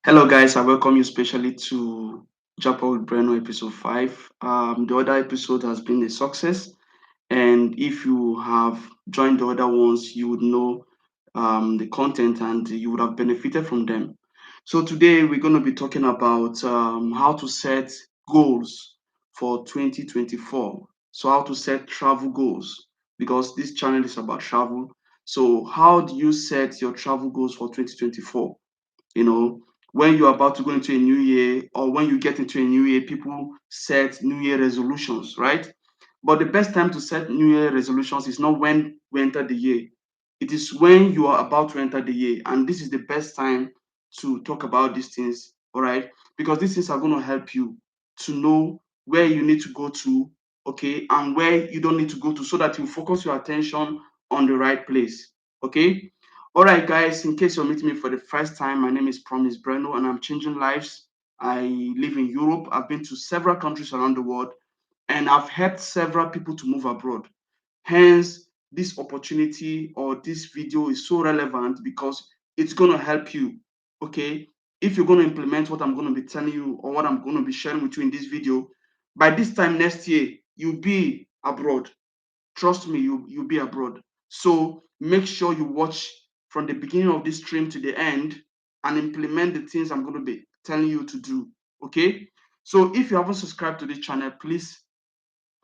Hello, guys. I welcome you specially to JAPPA with Breno episode 5. The other episode has been a success, and if you have joined the other ones, you would know the content and you would have benefited from them. So, today we're going to be talking about how to set goals for 2024. So, how to set travel goals because this channel is about travel. So, how do you set your travel goals for 2024? you know when you're about to go into a new year or when you get into a new year, people set new year resolutions, right? But the best time to set new year resolutions is not when we enter the year. It is when you are about to enter the year, and this is the best time to talk about these things, all right? Because these things are going to help you to know where you need to go to, okay, and where you don't need to go to, so that you focus your attention on the right place, okay? All right, guys, in case you're meeting me for the first time, my name is Promise Breno and I'm changing lives. I live in Europe. I've been to several countries around the world and I've helped several people to move abroad. Hence, this opportunity or this video is so relevant because it's going to help you, okay? If you're going to implement what I'm going to be telling you or what I'm going to be sharing with you in this video, by this time next year, you'll be abroad. Trust me, you'll be abroad. So make sure you watch from the beginning of this stream to the end and implement the things I'm going to be telling you to do. Okay. So if you haven't subscribed to this channel, please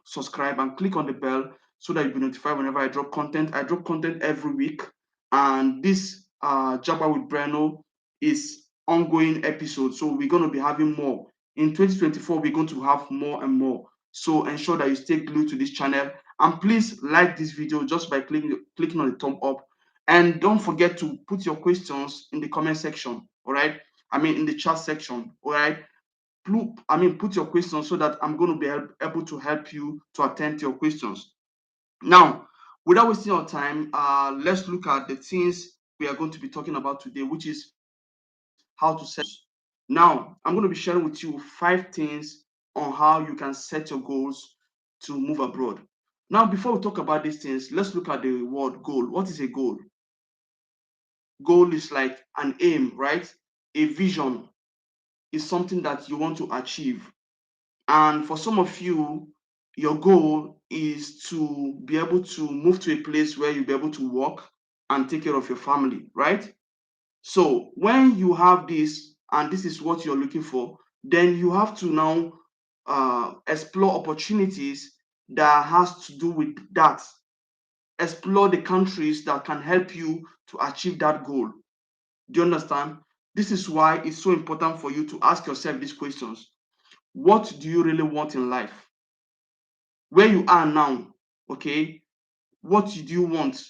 subscribe and click on the bell so that you'll be notified whenever I drop content. I drop content every week, and this Jabba with Breno is ongoing episode. So we're going to be having more. In 2024, we're going to have more and more. So ensure that you stay glued to this channel. And please like this video just by clicking on the thumb up. And don't forget to put your questions in the comment section. All right. I mean, in the chat section. All right. Put your questions so that I'm going to be able to help you to attend to your questions. Now, without wasting your time, let's look at the things we are going to be talking about today, which is how to set. Now, I'm going to be sharing with you 5 things on how you can set your goals to move abroad. Now, before we talk about these things, let's look at the word goal. What is a goal? Goal is like an aim, right? A vision is something that you want to achieve. And for some of you, your goal is to be able to move to a place where you'll be able to work and take care of your family, right? So when you have this, and this is what you're looking for, then you have to now explore opportunities that has to do with that. Explore the countries that can help you to achieve that goal. Do you understand? This is why it's so important for you to ask yourself these questions. What do you really want in life? Where you are now, okay, what do you want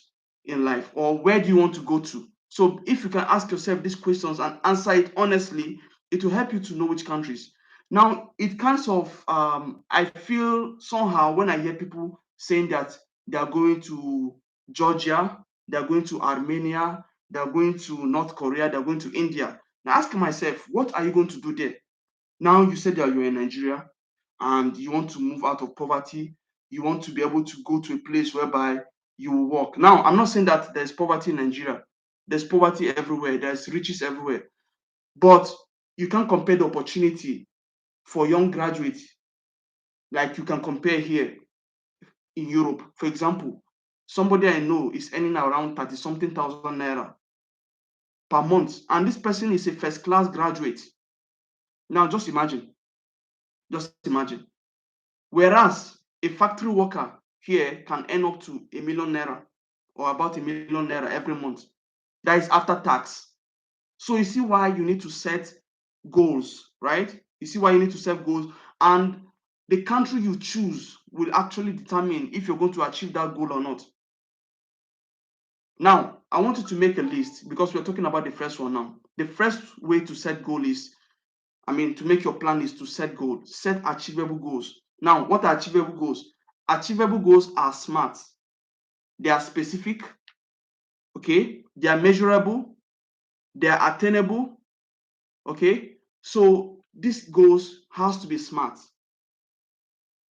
in life, or where do you want to go to? So if you can ask yourself these questions and answer it honestly, it will help you to know which countries. Now it kinds of I feel somehow when I hear people saying that they are going to Georgia, they are going to Armenia, they are going to North Korea, they are going to India. Now ask myself, what are you going to do there? Now you said that you're in Nigeria and you want to move out of poverty. You want to be able to go to a place whereby you will work. Now, I'm not saying that there's poverty in Nigeria. There's poverty everywhere. There's riches everywhere. But you can't compare the opportunity for young graduates like you can compare here in Europe. For example, somebody I know is earning around 30 something thousand naira per month, and this person is a first class graduate. Now, just imagine. Whereas a factory worker here can earn up to 1 million naira or about 1 million naira every month. That is after tax. So you see why you need to set goals, right? You see why you need to set goals, and the country you choose will actually determine if you're going to achieve that goal or not. Now, I want you to make a list because we're talking about the first one now. The first way to set goal is, to make your plan is to set goals, set achievable goals. Now, what are achievable goals? Achievable goals are smart, they are specific, okay, they are measurable, they are attainable, okay. So these goals has to be smart.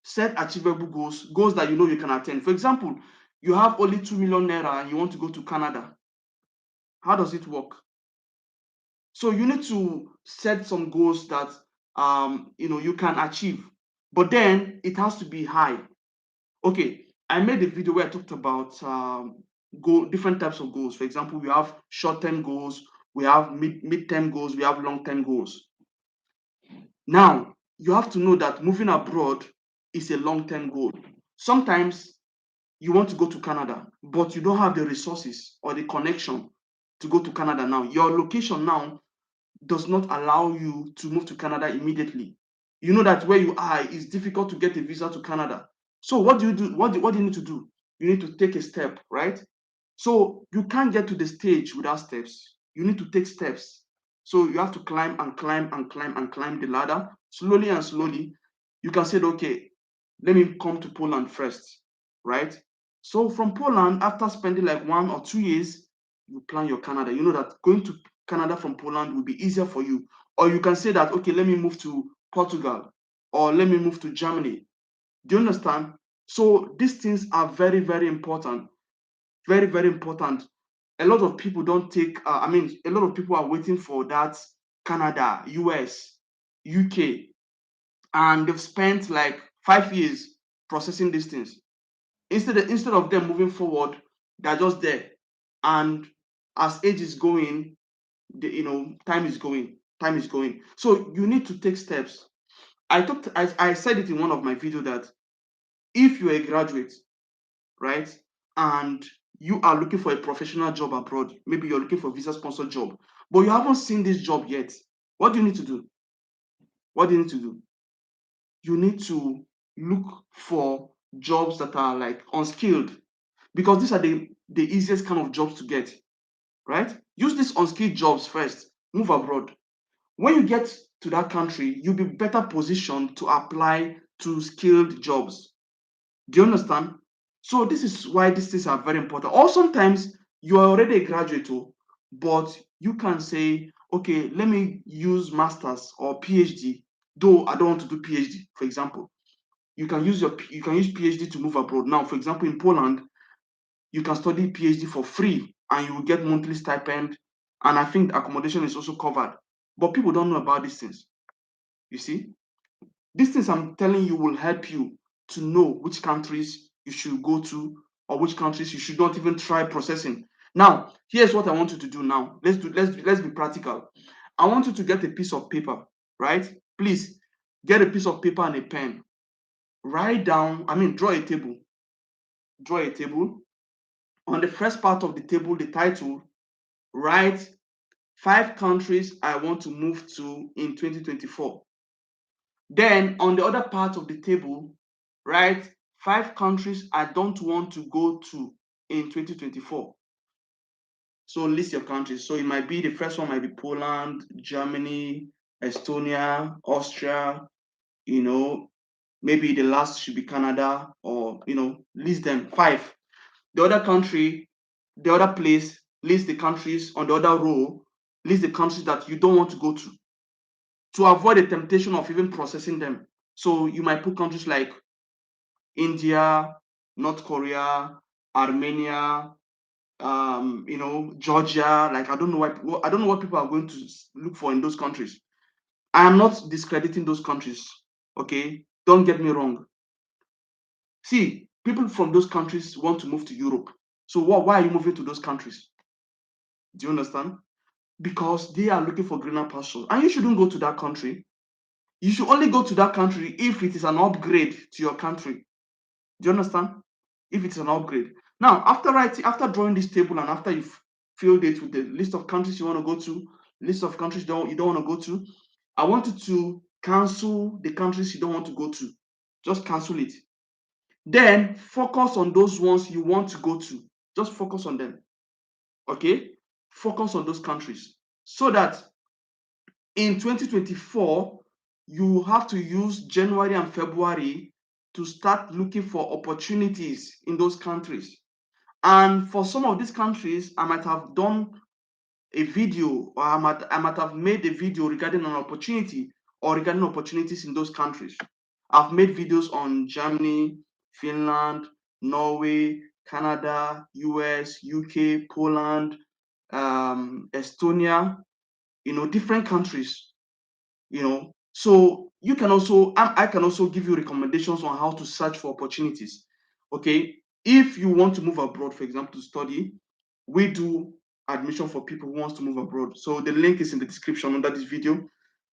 Set achievable goals, goals that you know you can attain. For example, you have only 2 million naira and you want to go to Canada. How does it work? So you need to set some goals that you can achieve, but then it has to be high. Okay, I made a video where I talked about different types of goals. For example, we have short-term goals, we have mid-term goals, we have long-term goals. Now, you have to know that moving abroad is a long-term goal. Sometimes you want to go to Canada, but you don't have the resources or the connection to go to Canada now. Your location now does not allow you to move to Canada immediately. You know that where you are, it's difficult to get a visa to Canada. So what do you do? What do you need to do? You need to take a step, right? So you can't get to the stage without steps. You need to take steps. So you have to climb and climb and climb and climb the ladder slowly and slowly. You can say, okay, let me come to Poland first, right? So from Poland, after spending like 1 or 2 years, you plan your Canada. You know that going to Canada from Poland will be easier for you. Or you can say that, okay, let me move to Portugal or let me move to Germany. Do you understand? So these things are very, very important. Very, very important. A lot of people don't take, a lot of people are waiting for that Canada, US, UK, and they've spent like 5 years processing these things. Instead of them moving forward, they're just there. And as age is going, time is going, time is going. So you need to take steps. I said it in one of my videos that if you're a graduate, right, and you are looking for a professional job abroad, maybe you're looking for a visa sponsored job, but you haven't seen this job yet, what do you need to do? What do you need to do? You need to look for jobs that are like unskilled, because these are the easiest kind of jobs to get, right? Use these unskilled jobs first, move abroad. When you get to that country, you'll be better positioned to apply to skilled jobs. Do you understand? So this is why these things are very important. Or sometimes you are already a graduate, but you can say, okay, let me use masters or PhD, though I don't want to do PhD, for example. You can use PhD to move abroad. Now, for example, in Poland, you can study PhD for free and you will get monthly stipend. And I think accommodation is also covered. But people don't know about these things. You see? These things I'm telling you will help you to know which countries you should go to or which countries you should not even try processing. Now, here's what I want you to do now. Let's be practical. I want you to get a piece of paper, right? Please get a piece of paper and a pen. Write down, draw a table. Draw a table. On the first part of the table, the title, write 5 countries I want to move to in 2024. Then on the other part of the table, write 5 countries I don't want to go to in 2024. So list your countries. So it might be, the first one might be Poland, Germany, Estonia, Austria, maybe the last should be Canada, or list them 5. The other country, the other place, list the countries on the other row, list the countries that you don't want to go to avoid the temptation of even processing them. So you might put countries like India, North Korea, Armenia, Georgia. Like I don't know what people are going to look for in those countries. I am not discrediting those countries. Okay, don't get me wrong. See, people from those countries want to move to Europe. So why are you moving to those countries? Do you understand? Because they are looking for greener pastures, and you shouldn't go to that country. You should only go to that country if it is an upgrade to your country. Do you understand? If it's an upgrade. Now, after drawing this table, and after you've filled it with the list of countries you want to go to, list of countries you don't want to go to, I want you to cancel the countries you don't want to go to. Just cancel it. Then focus on those ones you want to go to. Just focus on them. Okay? Focus on those countries. So that in 2024, you have to use January and February to start looking for opportunities in those countries. And for some of these countries, I might have done a video, or I might have made a video regarding an opportunity or regarding opportunities in those countries. I've made videos on Germany, Finland, Norway, Canada, US, UK, Poland, Estonia. different countries, so you can also, I can also give you recommendations on how to search for opportunities. Okay, if you want to move abroad, for example, to study, we do admission for people who wants to move abroad. So the link is in the description under this video.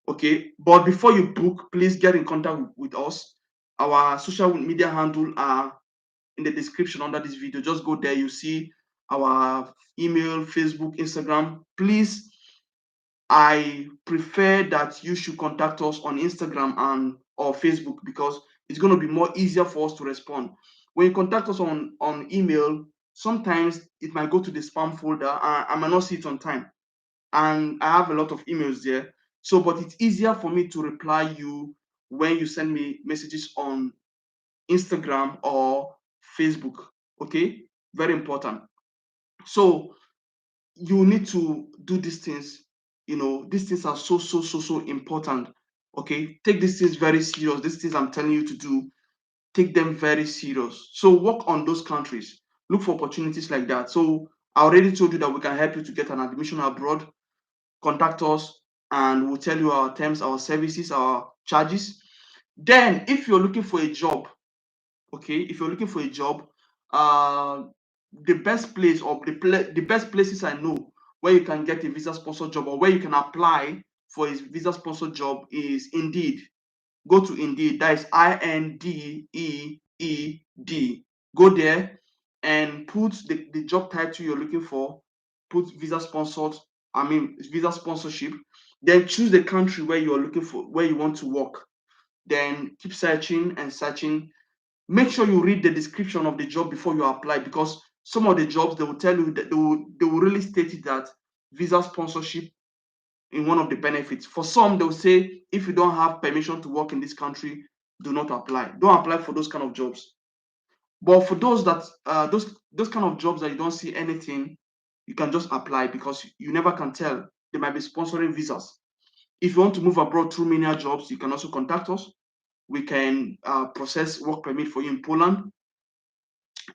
Okay, but before you book, please get in contact with us. Our social media handle are in the description under this video. Just go there, you see our email, Facebook, Instagram. Please, I prefer that you should contact us on Instagram and or Facebook, because it's going to be more easier for us to respond. When you contact us on email, sometimes it might go to the spam folder and I might not see it on time. And I have a lot of emails there. So, but it's easier for me to reply you when you send me messages on Instagram or Facebook. Okay, very important. So you need to do these things. These things are so important. Okay, take these things very serious. These things I'm telling you to do, take them very serious. So work on those countries, look for opportunities like that. So I already told you that we can help you to get an admission abroad. Contact us and we'll tell you our terms, our services, our charges. Then if you're looking for a job, okay, if you're looking for a job, uh the best place, or the best places I know where you can get a visa sponsor job, or where you can apply for a visa sponsor job, is Indeed. Go to Indeed, that is Indeed. Go there and put the job title you're looking for, put visa sponsored, visa sponsorship, then choose the country where you're looking for, where you want to work. Then keep searching and searching. Make sure you read the description of the job before you apply, because some of the jobs, they will tell you that they will really state it that visa sponsorship in one of the benefits. For some, they will say if you don't have permission to work in this country, do not apply. Don't apply for those kind of jobs. But for those that those kind of jobs that you don't see anything, you can just apply, because you never can tell. They might be sponsoring visas. If you want to move abroad through many jobs, you can also contact us. We can process work permit for you in Poland.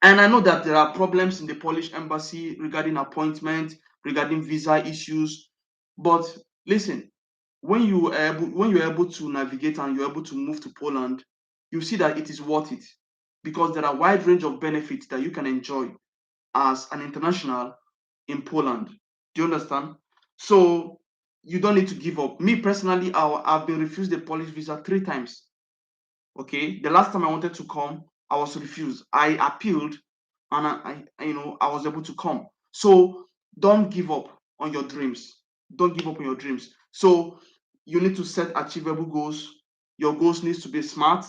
And I know that there are problems in the Polish embassy regarding appointment, regarding visa issues. But listen, when you're able to navigate and you're able to move to Poland, you see that it is worth it, because there are a wide range of benefits that you can enjoy as an international in Poland. Do you understand? So you don't need to give up. Me personally, I've been refused the Polish visa 3 times. Okay, the last time I wanted to come, I was refused. I appealed, and I was able to come. So don't give up on your dreams. Don't give up on your dreams. So you need to set achievable goals. Your goals needs to be smart.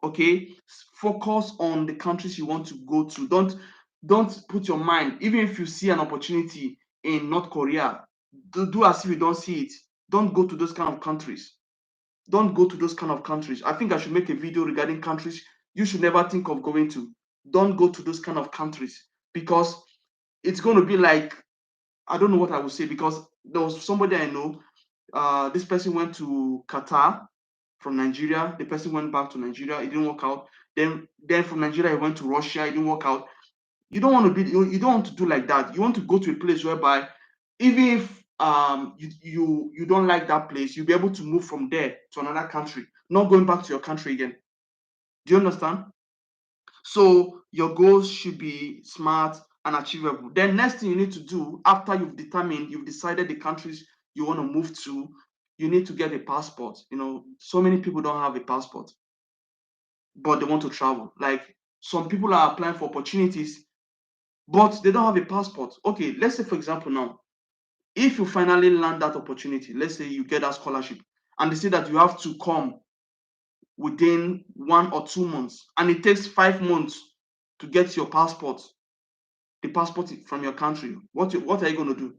Okay, focus on the countries you want to go to. Don't put your mind, even if you see an opportunity in North Korea, do as if you don't see it. Don't go to those kind of countries. Don't go to those kind of countries. I think I should make a video regarding countries you should never think of going to. Don't go to those kind of countries, because it's going to be like, I don't know what I would say, because there was somebody I know. This person went to Qatar from Nigeria. The person went back to Nigeria. It didn't work out. Then from Nigeria, he went to Russia. It didn't work out. You don't want to be. You don't want to do like that. You want to go to a place whereby, even if you don't like that place, you'll be able to move from there to another country, not going back to your country again. Do you understand? So your goals should be smart and achievable. Then next thing you need to do, after you've decided the countries you want to move to, you need to get a passport. So many people don't have a passport, but they want to travel. Like, some people are applying for opportunities, but they don't have a passport. Okay, let's say for example now, if you finally land that opportunity, let's say you get that scholarship, and they say that you have to come within 1 or 2 months, and it takes 5 months to get your passport, the passport from your country, what are you going to do?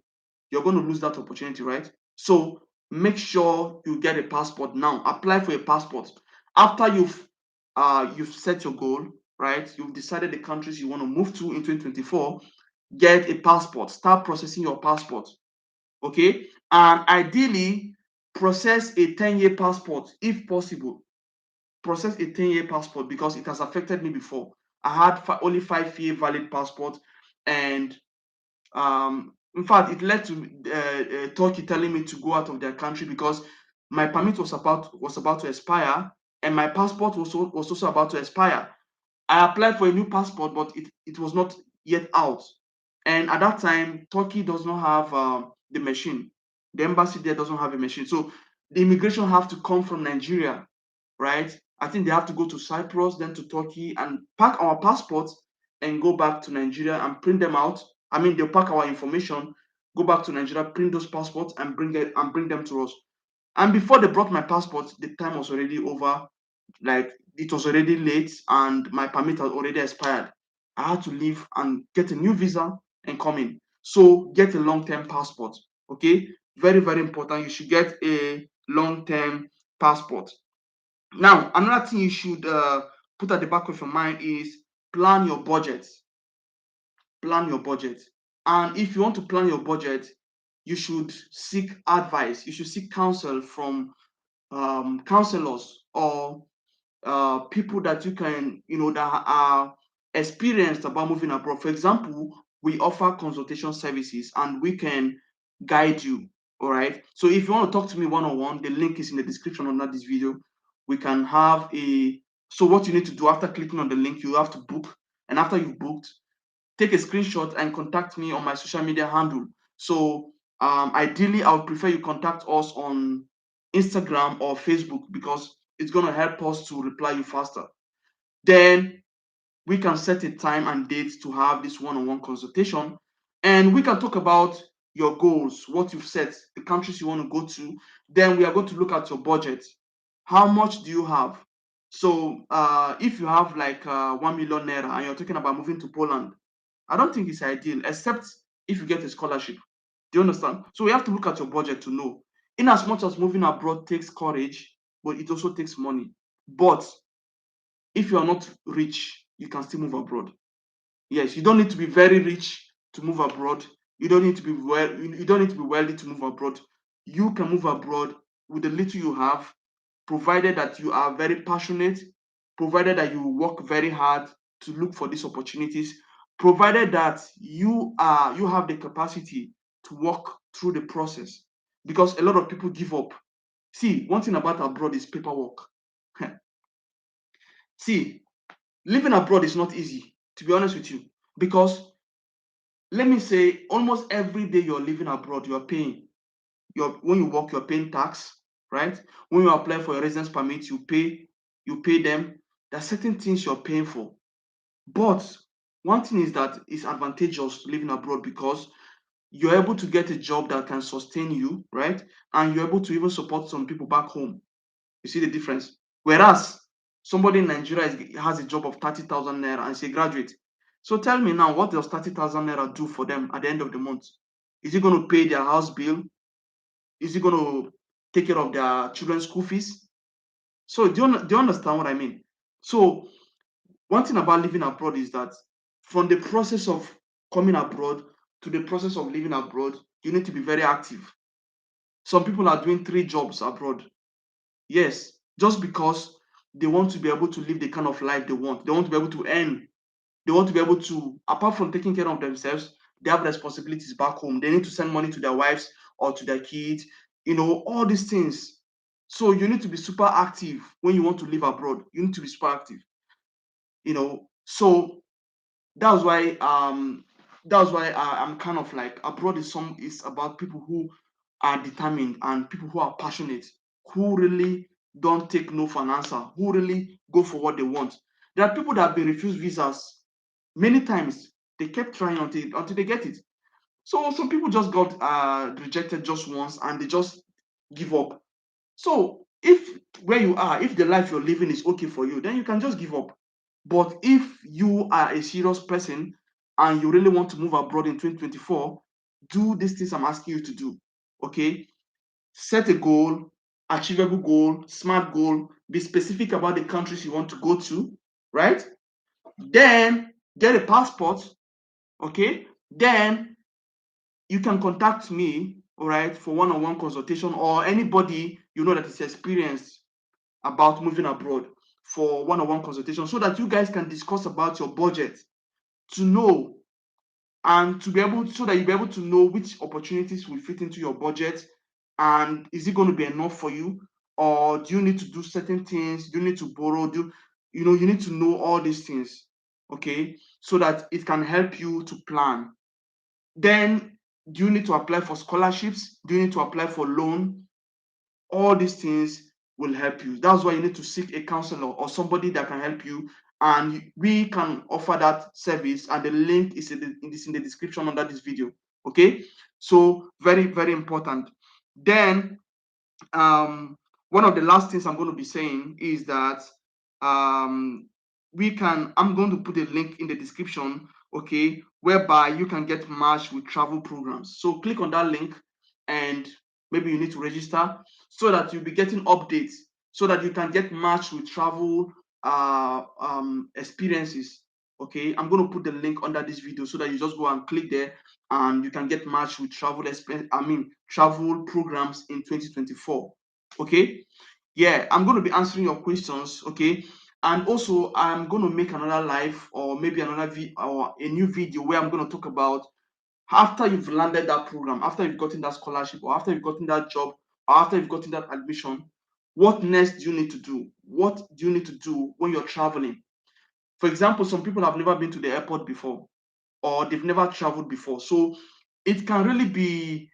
You're going to lose that opportunity, right? So make sure you get a passport now. Apply for a passport after you've set your goal, right? You've decided the countries you want to move to in 2024. Get a passport. Start processing your passport. Okay, and ideally process a 10-year passport if possible. Process a 10-year passport, because it has affected me before. I had only 5-year valid passport, and In fact, it led to Turkey telling me to go out of their country because my permit was about to expire, and my passport was also about to expire. I applied for a new passport, but it was not yet out. And at that time, Turkey does not have the machine. The embassy there doesn't have a machine. So the immigration have to come from Nigeria, right? I think they have to go to Cyprus, then to Turkey, and pack our passports and go back to Nigeria and print them out. I mean, they'll pack our information, go back to Nigeria, print those passports, and bring them to us. And before they brought my passport, the time was already over. Like it was already late, and my permit had already expired. I had to leave and get a new visa and come in. So get a long-term passport. Okay, very very important. You should get a long-term passport. Now, another thing you should put at the back of your mind is plan your budget. Plan your budget. And if you want to plan your budget, you should seek advice. You should seek counsel from counselors or people that you can, that are experienced about moving abroad. For example, we offer consultation services and we can guide you. All right. So if you want to talk to me one on one, the link is in the description under this video. We can have a. So what you need to do after clicking on the link, you have to book, and after you've booked, take a screenshot and contact me on my social media handle. So ideally, I would prefer you contact us on Instagram or Facebook because it's going to help us to reply you faster. Then we can set a time and date to have this one-on-one consultation, and we can talk about your goals, what you've set, the countries you want to go to. Then we are going to look at your budget. How much do you have? So if you have like 1 million naira and you're talking about moving to Poland, I don't think it's ideal, except if you get a scholarship. Do you understand? So we have to look at your budget to know. In as much as moving abroad takes courage, but it also takes money. But if you are not rich, you can still move abroad. Yes, you don't need to be very rich to move abroad. You don't need to be you don't need to be wealthy to move abroad. You can move abroad with the little you have, provided that you are very passionate, provided that you work very hard to look for these opportunities, provided that you have the capacity to work through the process. Because a lot of people give up. See, one thing about abroad is paperwork. See, living abroad is not easy, to be honest with you, because let me say almost every day you're living abroad, you're paying. When you work, you're paying tax, right? When you apply for your residence permit, you pay them. There are certain things you're paying for. But one thing is that it's advantageous living abroad because you're able to get a job that can sustain you, right? And you're able to even support some people back home. You see the difference? Whereas somebody in Nigeria has a job of 30,000 naira and is a graduate. So tell me now, what does 30,000 naira do for them at the end of the month? Is it going to pay their house bill? Is it going to take care of their children's school fees? So do you understand what I mean? So one thing about living abroad is that from the process of coming abroad to the process of living abroad, you need to be very active. Some people are doing 3 jobs abroad. Yes, just because they want to be able to live the kind of life they want. They want to be able to earn. They want to be able to, apart from taking care of themselves, they have responsibilities back home. They need to send money to their wives or to their kids, all these things. So you need to be super active when you want to live abroad. You need to be super active. So that's why I'm kind of like abroad is about people who are determined and people who are passionate, who really don't take no for an answer, who really go for what they want. There are people that have been refused visas many times. They kept trying until they get it. So some people just got rejected just once and they just give up. So if where you are, if the life you're living is okay for you, then you can just give up. But if you are a serious person and you really want to move abroad in 2024, do these things I'm asking you to do. Okay? Set a goal, achievable goal, smart goal, be specific about the countries you want to go to, right? Then get a passport, okay? Then you can contact me, all right, for one-on-one consultation or anybody that is experienced about moving abroad for one-on-one consultation so that you guys can discuss about your budget to know and to be able, so that you'll be able to know which opportunities will fit into your budget, and is it going to be enough for you, or do you need to do certain things, do you need to borrow, you need to know all these things, okay, so that it can help you to plan. Then, do you need to apply for scholarships, do you need to apply for loan? All these things will help you. That's why you need to seek a counselor or somebody that can help you, and we can offer that service, and the link is in the description under this video. Okay, so very, very important. Then, one of the last things I'm going to be saying is that um, I'm going to put a link in the description, okay, whereby you can get matched with travel programs. So click on that link, and maybe you need to register so that you'll be getting updates, so that you can get matched with travel experiences. Okay, I'm going to put the link under this video so that you just go and click there, and you can get matched with travel programs in 2024. Okay, yeah, I'm going to be answering your questions. Okay, and also I'm going to make another live, or maybe or a new video, where I'm going to talk about, after you've landed that program, after you've gotten that scholarship, or after you've gotten that job, or after you've gotten that admission, what next do you need to do? What do you need to do when you're traveling? For example, some people have never been to the airport before, or they've never traveled before, so it can really be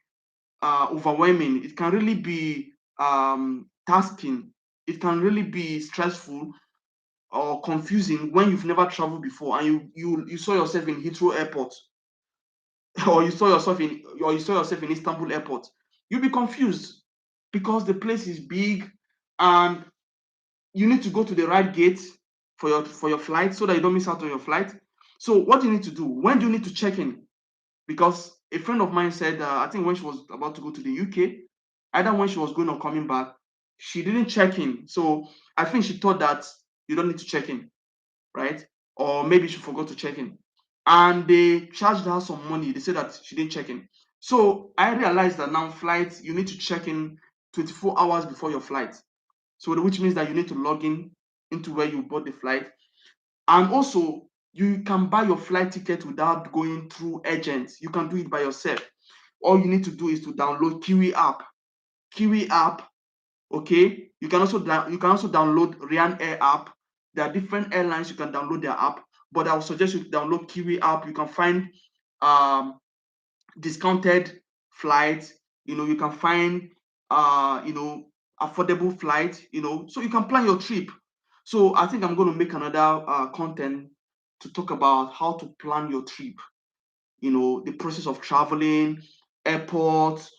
overwhelming. It can really be tasking. It can really be stressful or confusing when you've never traveled before, and you saw yourself in Heathrow Airport, or you saw yourself in Istanbul Airport. You'll be confused because the place is big, and you need to go to the right gate for your flight, so that you don't miss out on your flight. So what do you need to do? When do you need to check in? Because a friend of mine said, I think when she was about to go to the UK, either when she was going or coming back, she didn't check in. So I think she thought that you don't need to check in, right? Or maybe she forgot to check in. And they charged her some money. They said that she didn't check in. So I realized that now flights, you need to check in 24 hours before your flight. So which means that you need to log in into where you bought the flight. And also, you can buy your flight ticket without going through agents. You can do it by yourself. All you need to do is to download Kiwi app. Kiwi app, okay. You can also download Ryanair app. There are different airlines, you can download their app, but I would suggest you download Kiwi app. You can find um, discounted flights. You can find affordable flights. So you can plan your trip. So I think I'm going to make another content to talk about how to plan your trip. The process of traveling, airports,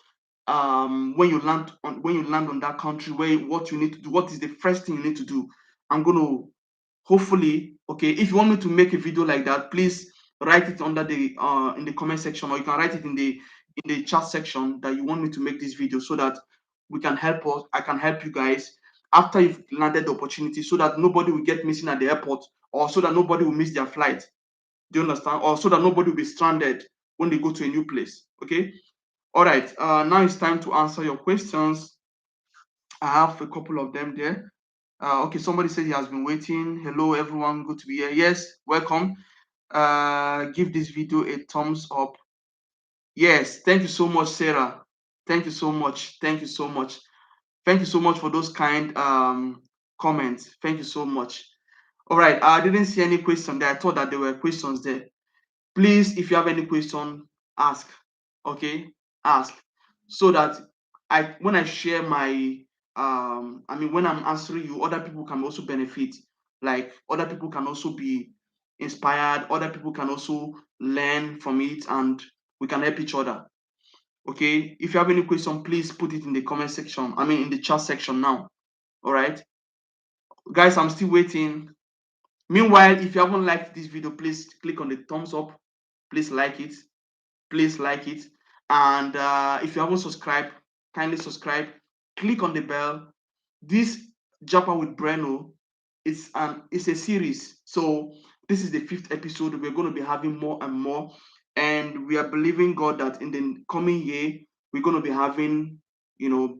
when you land on that country, what you need to do, what is the first thing you need to do. I'm going to, hopefully, okay, if you want me to make a video like that, please write it under the in the comment section, or you can write it in the chat section that you want me to make this video, so that I can help you guys after you've landed the opportunity, so that nobody will get missing at the airport, or so that nobody will miss their flight. Do you understand? Or so that nobody will be stranded when they go to a new place. Okay. All right. Now it's time to answer your questions. I have a couple of them there. Okay, somebody said he has been waiting. Hello, everyone. Good to be here. Yes, welcome. Give this video a thumbs up. Yes, thank you so much, Sarah. Thank you so much. Thank you so much. Thank you so much for those kind comments. Thank you so much. All right, I didn't see any question there. I thought that there were questions there. Please, if you have any question, ask. Okay, ask, so that when I share my when I'm answering you, other people can also benefit. Like, other people can also be inspired, other people can also learn from it, and we can help each other. Okay, if you have any question, please put it in the comment section, in the chat section now. All right, guys, I'm still waiting. Meanwhile, if you haven't liked this video, please click on the thumbs up. Please like it. Please like it. And if you haven't subscribed, kindly subscribe. Click on the bell. This JAPPA with Breno it's a series. So this is the 5th episode. We're going to be having more and more. And we are believing God that in the coming year, we're going to be having,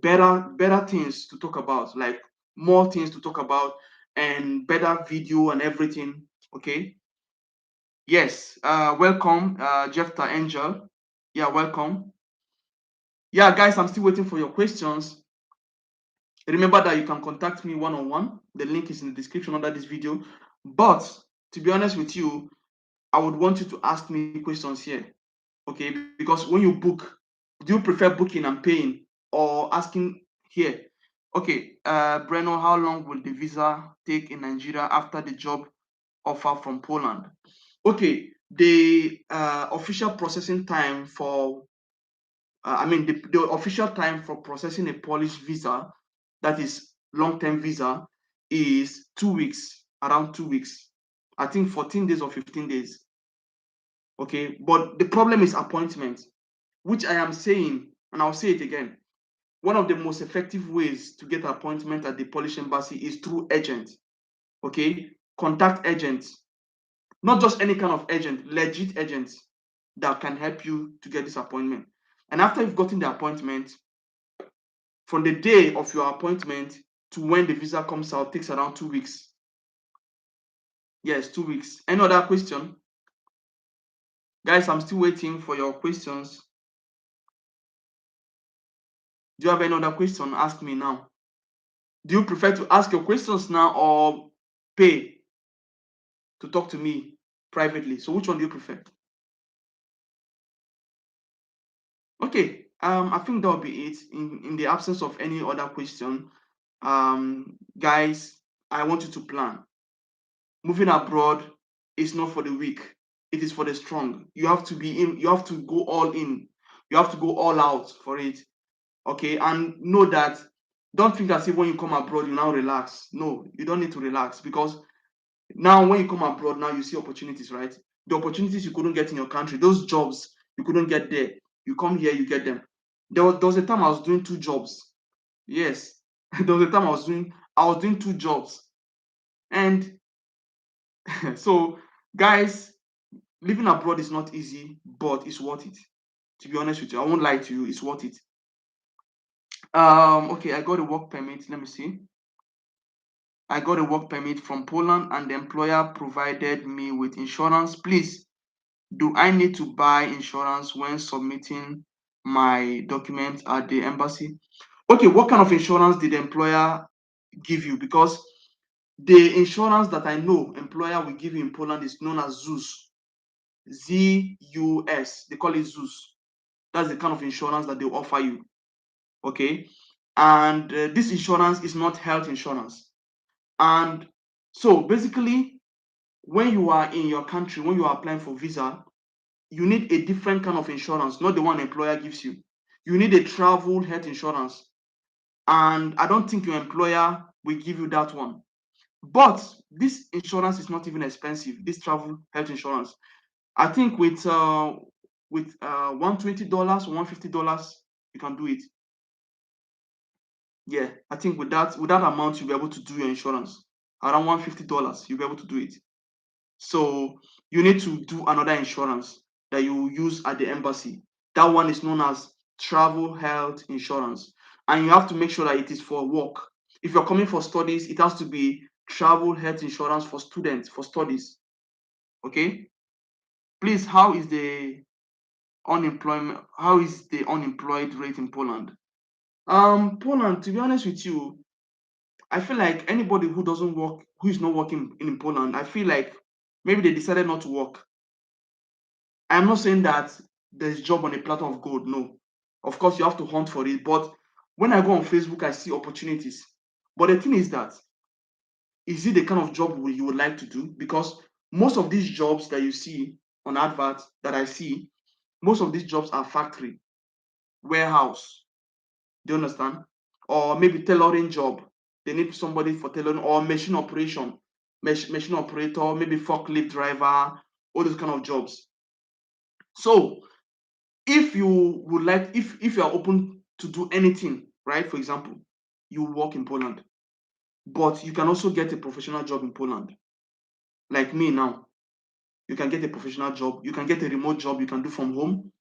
better things to talk about, like more things to talk about, and better video and everything. Okay. Yes. Welcome, Jefta Angel. Yeah, welcome. Yeah, guys, I'm still waiting for your questions. Remember that you can contact me one-on-one. The link is in the description under this video. But to be honest with you, I would want you to ask me questions here. Okay, because when you book, do you prefer booking and paying or asking here? Okay, Breno, how long will the visa take in Nigeria after the job offer from Poland? Okay, the official processing time for, the official time for processing a Polish visa, that is long-term visa, is 2 weeks, around 2 weeks. I think 14 days or 15 days. Okay, but the problem is appointment, which I am saying, and I'll say it again. One of the most effective ways to get appointment at the Polish embassy is through agent. Okay, contact agents, not just any kind of agent, legit agents that can help you to get this appointment. And after you've gotten the appointment, from the day of your appointment to when the visa comes out takes around 2 weeks. Yes, 2 weeks. Any other question? Guys, I'm still waiting for your questions. Do you have any other question? Ask me now. Do you prefer to ask your questions now or pay to talk to me privately? So which one do you prefer? Okay, I think that will be it. In the absence of any other question, guys, I want you to plan. Moving abroad is not for the weak. It is for the strong. You have to be in. You have to go all in. You have to go all out for it. Okay, and know that. Don't think as if when you come abroad you now relax. No, you don't need to relax, because now when you come abroad, now you see opportunities, right? The opportunities you couldn't get in your country, those jobs you couldn't get there, you come here, you get them. There was a time I was doing two jobs. Yes, there was a time I was doing two jobs, and so, guys, living abroad is not easy, but it's worth it. To be honest with you, I won't lie to you, it's worth it. Okay, I got a work permit. Let me see. I got a work permit from Poland, and the employer provided me with insurance. Please, do I need to buy insurance when submitting my documents at the embassy? Okay, what kind of insurance did the employer give you? Because the insurance that I know employer will give you in Poland is known as ZUS. ZUS. They call it ZUS. That's the kind of insurance that they offer you. Okay. And this insurance is not health insurance. And so basically, when you are in your country, when you are applying for visa, you need a different kind of insurance, not the one employer gives you. You need a travel health insurance. And I don't think your employer will give you that one. But this insurance is not even expensive, this travel health insurance. I think with $120 or $150, you can do it. Yeah, I think with that amount, you'll be able to do your insurance. Around $150, you'll be able to do it. So you need to do another insurance that you use at the embassy. That one is known as travel health insurance. And you have to make sure that it is for work. If you're coming for studies, it has to be travel health insurance for students, for studies. Okay? Please, how is the unemployed rate in Poland? Poland, to be honest with you, I feel like anybody who doesn't work, who is not working in Poland, I feel like maybe they decided not to work. I'm not saying that there's job on a platter of gold. No, of course you have to hunt for it. But when I go on Facebook, I see opportunities. But the thing is that, is it the kind of job you would like to do? Because most of these jobs that you see on adverts that I see, most of these jobs are factory, warehouse. Do you understand? Or maybe tailoring job. They need somebody for tailoring, or machine operation, machine operator, maybe forklift driver, all those kind of jobs. So if you would like, if you are open to do anything, right? For example, you work in Poland, but you can also get a professional job in Poland. Like me now, you can get a professional job, you can get a remote job you can do from home,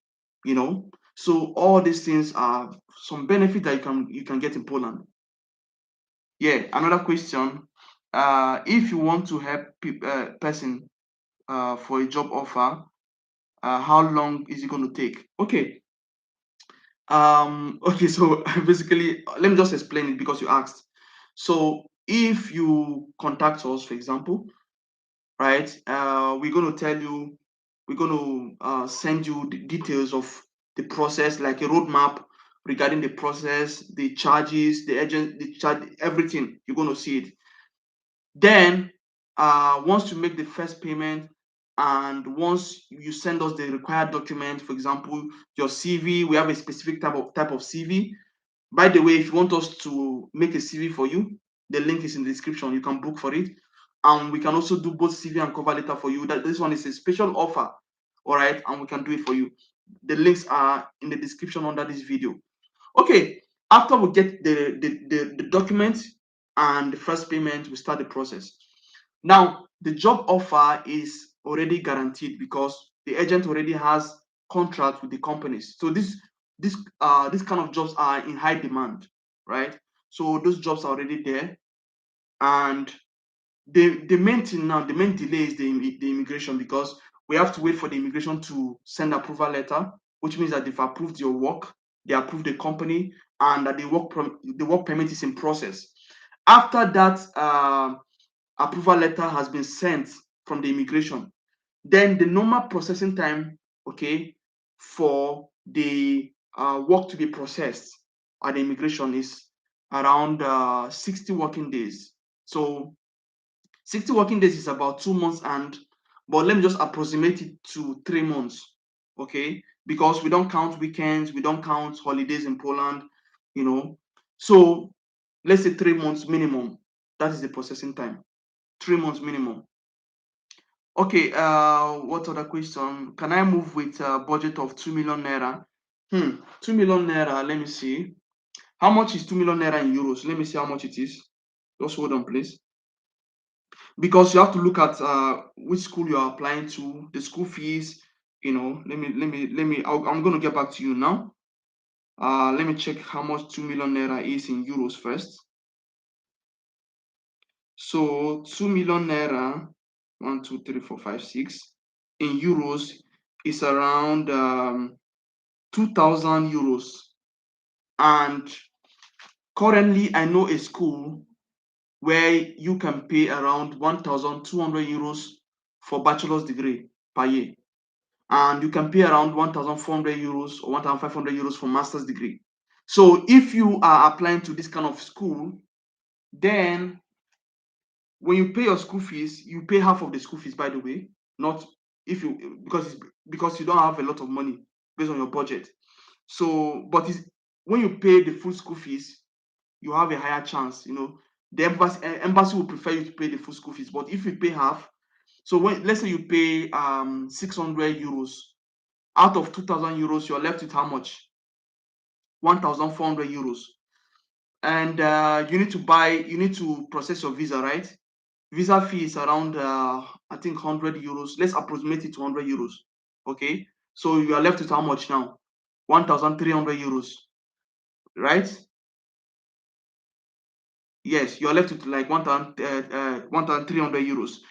you know. So all these things are some benefit that you can get in Poland. Yeah, another question. If you want to help person for a job offer, how long is it going to take? Okay. Okay, so basically, let me just explain it because you asked. So if you contact us, for example, right, we're going to tell you, we're going to send you the details of the process, like a roadmap regarding the process, the charges, the agent, the charge, everything. You're going to see it. Then, once you make the first payment, and once you send us the required document, for example, your CV, we have a specific type of CV. By the way, if you want us to make a CV for you, the link is in the description. You can book for it. And we can also do both CV and cover letter for you. That this one is a special offer, all right? And we can do it for you. The links are in the description under this video. Okay, after we get the document and the first payment, we start the process. Now, the job offer is already guaranteed because the agent already has contract with the companies. So this kind of jobs are in high demand, right? So those jobs are already there, and the main thing now, the main delay is the immigration, because we have to wait for the immigration to send approval letter, which means that they've approved your work, they approved the company, and that the work permit is in process. After that approval letter has been sent from the immigration, then the normal processing time, okay, for the work to be processed at the immigration is around 60 working days. So 60 working days is about 2 months, and but let me just approximate it to 3 months, okay? Because we don't count weekends, we don't count holidays in Poland, you know. So let's say 3 months minimum. That is the processing time. 3 months minimum. Okay, what other question? Can I move with a budget of 2 million naira? 2 million naira, let me see. How much is 2 million naira in euros? Let me see how much it is. Just hold on, please. Because you have to look at which school you are applying to, the school fees. I'm going to get back to you now. Let me check how much 2 million naira is in euros first. So 2 million naira, 1, 2, 3, 4, 5, 6 in euros is around 2,000 euros. And currently, I know a school where you can pay around 1,200 euros for bachelor's degree per year, and you can pay around 1,400 euros or 1,500 euros for master's degree. So if you are applying to this kind of school, then when you pay your school fees, you pay half of the school fees, by the way, not if you because you don't have a lot of money based on your budget. So, but when you pay the full school fees, you have a higher chance. The embassy will prefer you to pay the full school fees. But if you pay half, so when let's say you pay 600 euros out of 2,000 euros, you're left with how much? 1,400 euros. And you need to process your visa, right? Visa fee is around I think 100 euros. Let's approximate it to 100 euros. Okay, so you are left with how much now? 1,300 euros, right? Yes, you are left with like 1,300 euros.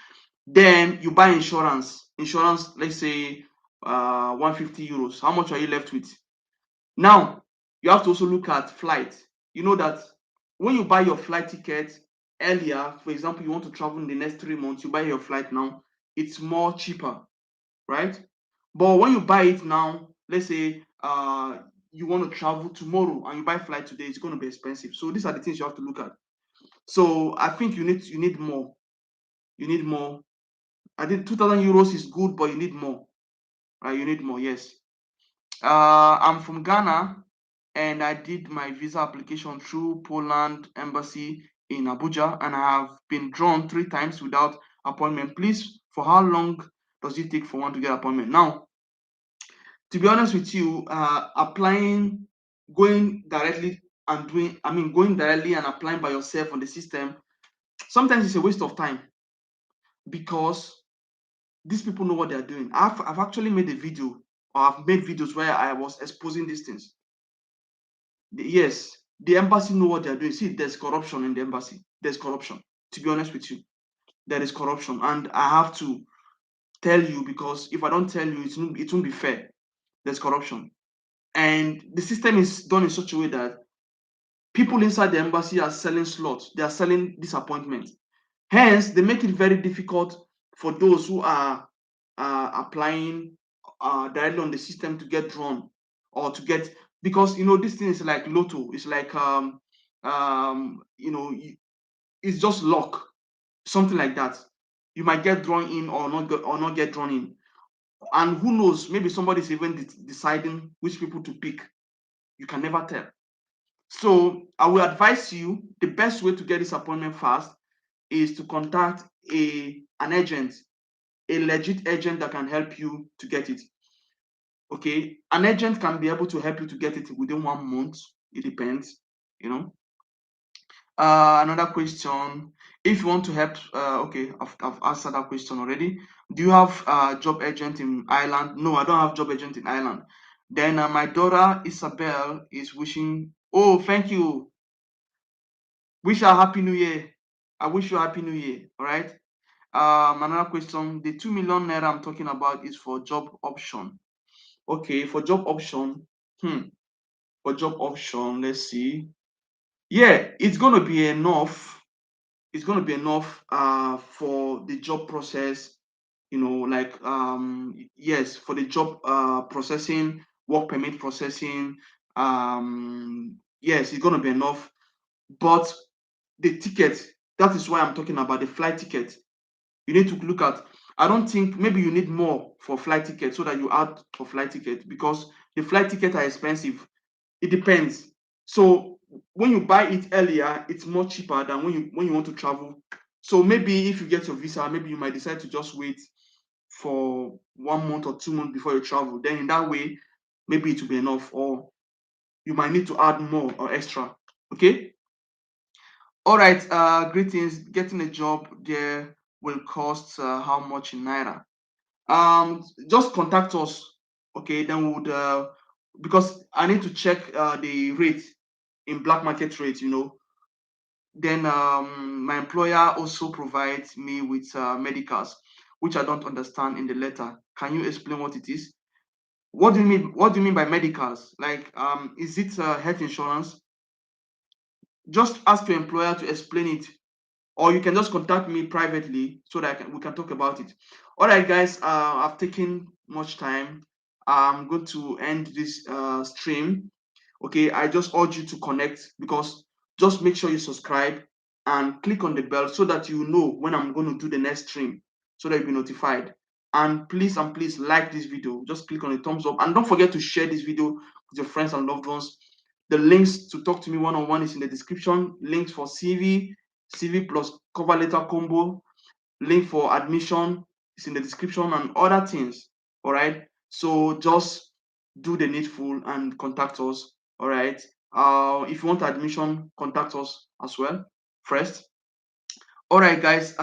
Then you buy insurance. Insurance, let's say 150 euros. How much are you left with? Now, you have to also look at flight. You know that when you buy your flight ticket earlier, for example, you want to travel in the next 3 months, you buy your flight now, it's more cheaper, right? But when you buy it now, let's say you want to travel tomorrow and you buy flight today, it's going to be expensive. So these are the things you have to look at. So I think you need more. You need more. I think 2,000 euros is good, but you need more. Right? You need more. Yes. I'm from Ghana, and I did my visa application through Poland embassy in Abuja, and I have been drawn 3 times without appointment. Please, for how long does it take for one to get appointment? Now, to be honest with you, applying, going directly and going directly and applying by yourself on the system, sometimes it's a waste of time, because these people know what they're doing. I've actually made a video, or I've made videos where I was exposing these things. Yes, the embassy know what they're doing. See, there's corruption in the embassy. There's corruption. To be honest with you, there is corruption, and I have to tell you, because if I don't tell you, it won't be fair. There's corruption. And the system is done in such a way that people inside the embassy are selling slots, they are selling disappointment. Hence, they make it very difficult for those who are applying directly on the system to get drawn, or to get, because this thing is like lotto. It's like it's just luck, something like that. You might get drawn in or not get drawn in, and who knows? Maybe somebody's even deciding which people to pick. You can never tell. So I will advise you, the best way to get this appointment fast is to contact an agent, a legit agent that can help you to get it. Okay, an agent can be able to help you to get it within 1 month. It depends, you know. Another question. If you want to help, okay, I've answered that question already. Do you have a job agent in Ireland? No, I don't have job agent in Ireland. Then my daughter Isabel is wishing. Oh, thank you. Wish her happy new year. I wish you a happy new year. All right. Another question. The 2 million naira I'm talking about is for job option. Okay, for job option. For job option, let's see. Yeah, it's gonna be enough. It's gonna be enough for the job process. Like yes, for the job processing, work permit processing. Yes, it's gonna be enough. But the ticket, that is why I'm talking about the flight ticket. You need to look at, I don't think, maybe you need more for flight ticket, so that you add for flight ticket, because the flight ticket are expensive. It depends. So when you buy it earlier, it's more cheaper than when you want to travel. So maybe if you get your visa, maybe you might decide to just wait for 1 month or 2 months before you travel. Then in that way, maybe it will be enough, or you might need to add more or extra. Okay. All right. Greetings. Getting a job there will cost how much in naira? Just contact us. Okay, then we would because I need to check the rate in black market rate. Then my employer also provides me with medicals, which I don't understand in the letter. Can you explain what it is? What do you mean? What do you mean by medicals? Like, is it health insurance? Just ask your employer to explain it, or you can just contact me privately so that we can talk about it. All right, guys, I've taken much time. I'm going to end this stream. Okay, I just urge you to connect, because just make sure you subscribe and click on the bell so that you know when I'm going to do the next stream, so that you'll be notified. And please like this video. Just click on the thumbs up, and don't forget to share this video with your friends and loved ones. The links to talk to me one-on-one is in the description. Links for CV plus cover letter combo, link for admission is in the description, and other things. All right. So just do the needful and contact us. All right. If you want admission, contact us as well first. All right, guys.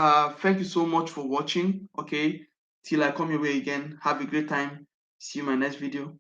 Thank you so much for watching. Okay. Till I come your way again. Have a great time. See you in my next video.